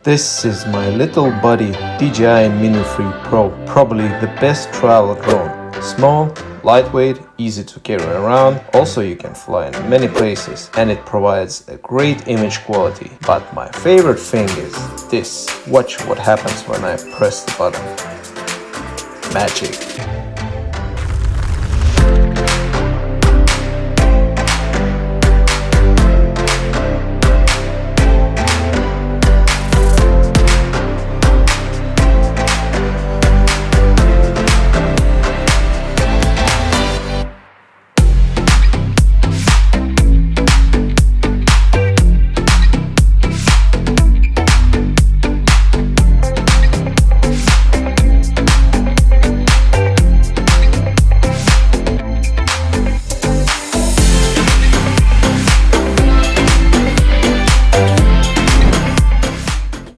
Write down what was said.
This is my little buddy Dji Mini 3 Pro, probably the best travel drone. Small, lightweight, easy to carry around, also you can fly in many places and it provides a great image quality. But my favorite thing is this. Watch what happens when I press the button. Magic.